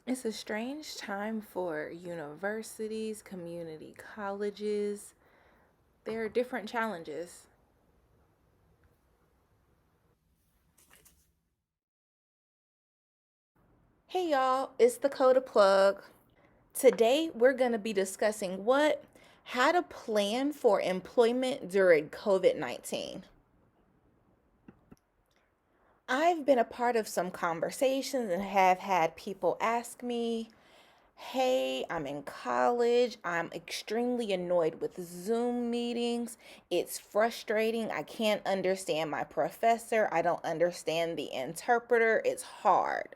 It's a strange time for universities, community colleges. There are different challenges. Hey y'all, it's the Coda Plug. Today we're going to be discussing how to plan for employment during COVID-19. I've been a part of some conversations and have had people ask me, hey, I'm in college. I'm extremely annoyed with Zoom meetings. It's frustrating. I can't understand my professor. I don't understand the interpreter. It's hard.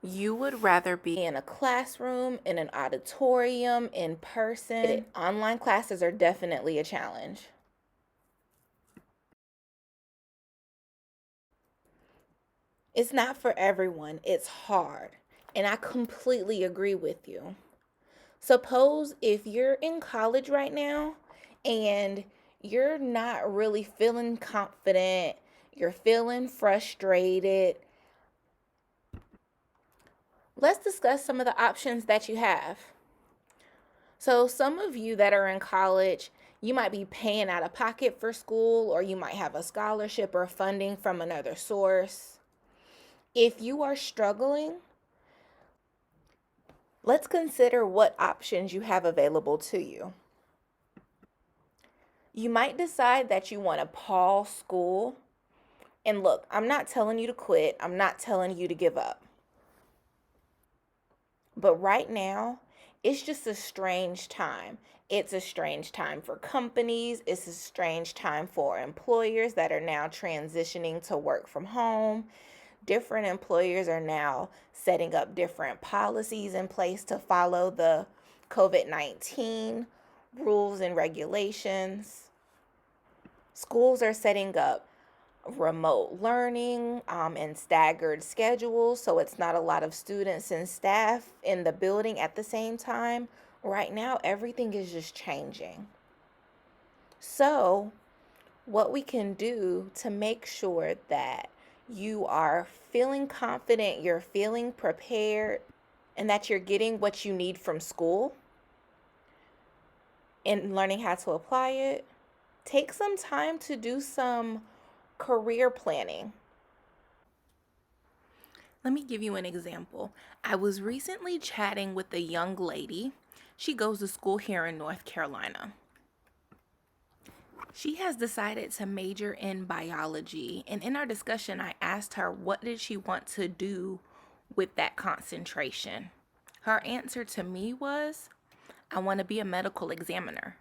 You would rather be in a classroom, in an auditorium, in person. Online classes are definitely a challenge. It's not for everyone. It's hard. And I completely agree with you. Suppose if you're in college right now and you're not really feeling confident, you're feeling frustrated. Let's discuss some of the options that you have. So, some of you that are in college, you might be paying out of pocket for school, or you might have a scholarship or funding from another source. If you are struggling, let's consider what options you have available to you. You might decide that you want to pause school. And look, I'm not telling you to quit, I'm not telling you to give up. But right now, it's just a strange time. It's a strange time for companies. It's a strange time for employers that are now transitioning to work from home. Different employers are now setting up different policies in place to follow the COVID-19 rules and regulations. Schools are setting up remote learning and staggered schedules, so it's not a lot of students and staff in the building at the same time. Right now, everything is just changing. So, what we can do to make sure that you are feeling confident, you're feeling prepared, and that you're getting what you need from school and learning how to apply it, take some time to do some career planning. Let me give you an example. I was recently chatting with a young lady. She goes to school here in North Carolina. She has decided to major in biology, and in our discussion, I asked her what did she want to do with that concentration. Her answer to me was, I want to be a medical examiner.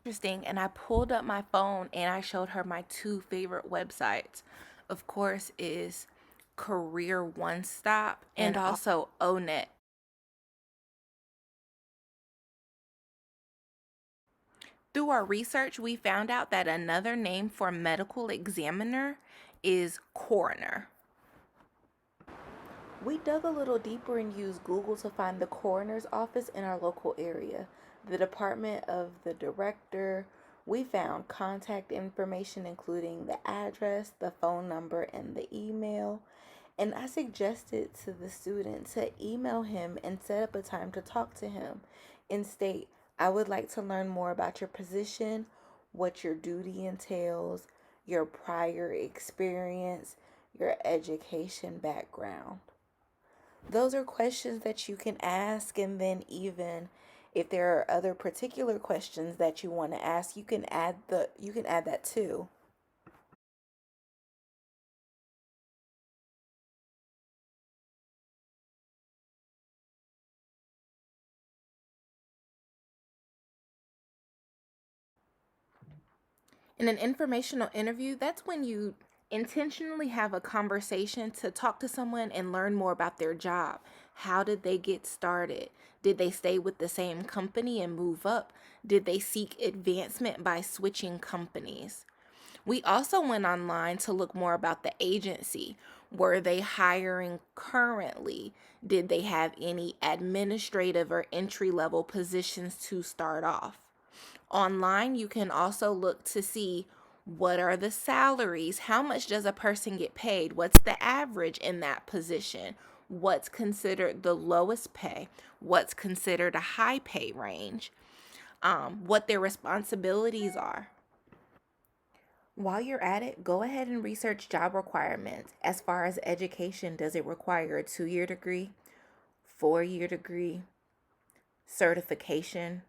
Interesting, and I pulled up my phone and I showed her my two favorite websites. Of course, is Career One Stop and also ONET. Through our research, we found out that another name for medical examiner is coroner. We dug a little deeper and used Google to find the coroner's office in our local area, the department of the director. We found contact information, including the address, the phone number, and the email. And I suggested to the student to email him and set up a time to talk to him and state, I would like to learn more about your position, what your duty entails, your prior experience, your education background. Those are questions that you can ask, and then even if there are other particular questions that you want to ask, you can add that too. In an informational interview, that's when you intentionally have a conversation to talk to someone and learn more about their job. How did they get started? Did they stay with the same company and move up? Did they seek advancement by switching companies? We also went online to look more about the agency. Were they hiring currently? Did they have any administrative or entry level positions to start off? Online, you can also look to see what are the salaries? How much does a person get paid? What's the average in that position? what's considered the lowest pay, what's considered a high pay range, what their responsibilities are. While you're at it, go ahead and research job requirements. As far as education, does it require a 2-year degree, 4-year degree, certification?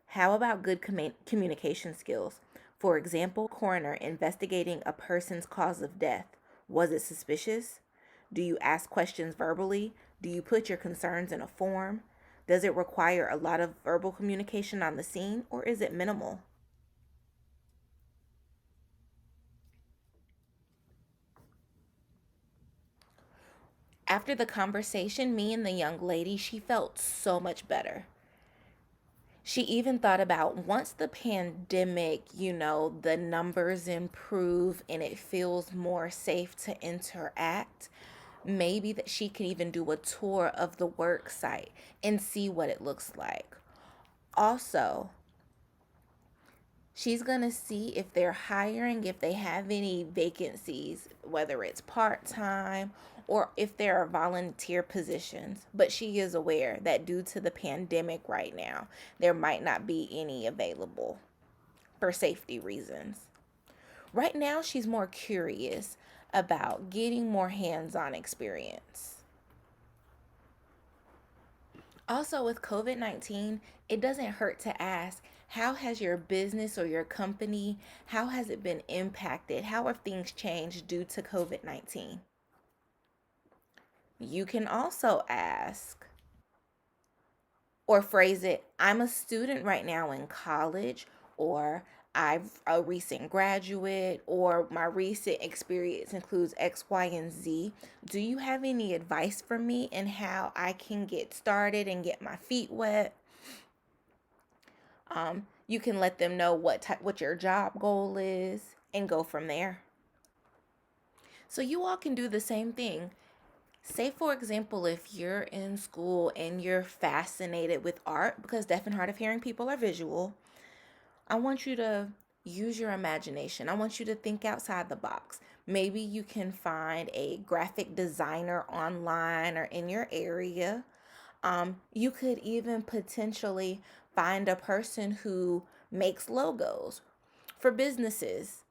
How about good communication skills? For example, coroner investigating a person's cause of death. Was it suspicious? Do you ask questions verbally? Do you put your concerns in a form? Does it require a lot of verbal communication on the scene, or is it minimal? After the conversation, me and the young lady, she felt so much better. She even thought about once the pandemic, the numbers improve and it feels more safe to interact, maybe that she could even do a tour of the work site and see what it looks like. Also, she's going to see if they're hiring, if they have any vacancies, whether it's part-time or if there are volunteer positions. But she is aware that due to the pandemic right now, there might not be any available for safety reasons. Right now, she's more curious about getting more hands-on experience. Also, with COVID-19, it doesn't hurt to ask, how has your business or your company, how has it been impacted? How have things changed due to COVID-19? You can also ask or phrase it, I'm a student right now in college, or I'm a recent graduate, or my recent experience includes X, Y, and Z. Do you have any advice for me in how I can get started and get my feet wet? You can let them know what your job goal is and go from there. So you all can do the same thing. Say, for example, if you're in school and you're fascinated with art, because deaf and hard of hearing people are visual, I want you to use your imagination. I want you to think outside the box. Maybe you can find a graphic designer online or in your area. You could even potentially find a person who makes logos for businesses.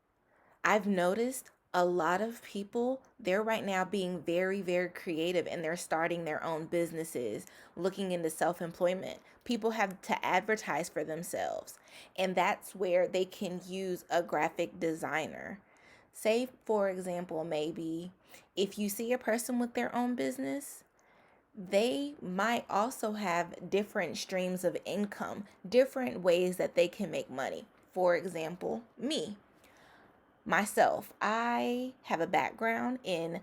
I've noticed a lot of people, they're right now being very, very creative and they're starting their own businesses, looking into self employment. People have to advertise for themselves, and that's where they can use a graphic designer. Say, for example, maybe if you see a person with their own business, they might also have different streams of income, different ways that they can make money. For example, myself, I have a background in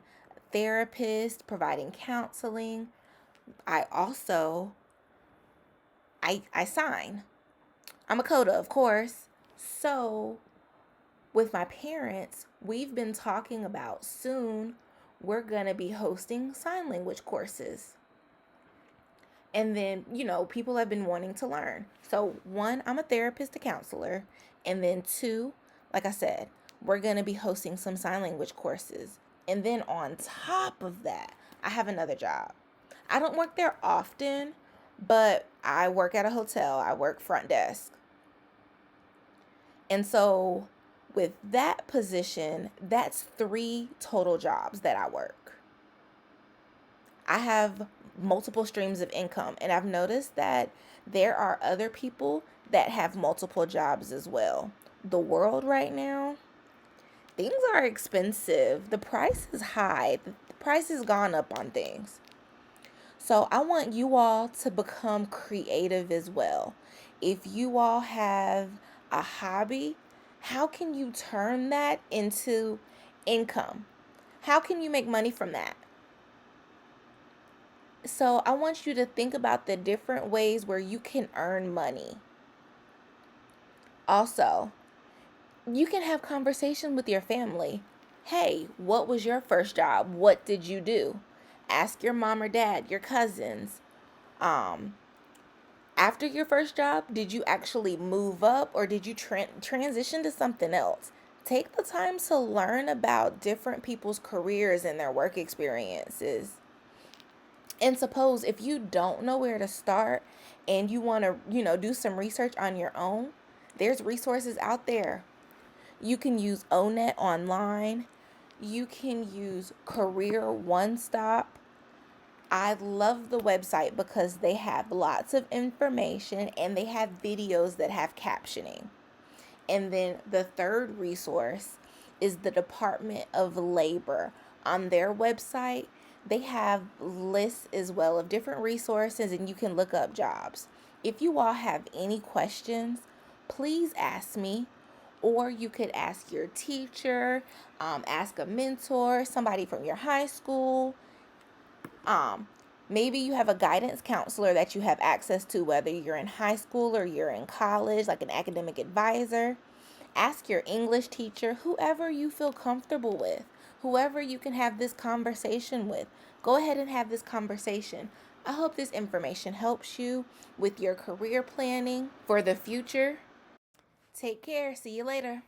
therapist, providing counseling. I also I sign. I'm a coda, of course. So, with my parents, we've been talking about soon we're going to be hosting sign language courses. And then, people have been wanting to learn. So, one, I'm a therapist, a counselor. And then two, like I said, we're going to be hosting some sign language courses. And then on top of that, I have another job. I don't work there often, but I work at a hotel. I work front desk. And so with that position, that's 3 total jobs that I work. I have multiple streams of income, and I've noticed that there are other people that have multiple jobs as well. The world right now, things are expensive. The price is high. The price has gone up on things. So I want you all to become creative as well. If you all have a hobby, how can you turn that into income? How can you make money from that? So I want you to think about the different ways where you can earn money. Also, you can have conversation with your family. Hey, what was your first job? What did you do? Ask your mom or dad, your cousins. After your first job, did you actually move up or did you transition to something else? Take the time to learn about different people's careers and their work experiences. And suppose if you don't know where to start and you want to, do some research on your own, there's resources out there. You can use ONET online. You can use Career One Stop. I love the website because they have lots of information and they have videos that have captioning. And then the third resource is the Department of Labor. On their website, they have lists as well of different resources and you can look up jobs. If you all have any questions, please ask me, or you could ask your teacher, ask a mentor, somebody from your high school. Maybe you have a guidance counselor that you have access to, whether you're in high school or you're in college, like an academic advisor. Ask your English teacher, whoever you feel comfortable with, whoever you can have this conversation with. Go ahead and have this conversation. I hope this information helps you with your career planning for the future. Take care. See you later.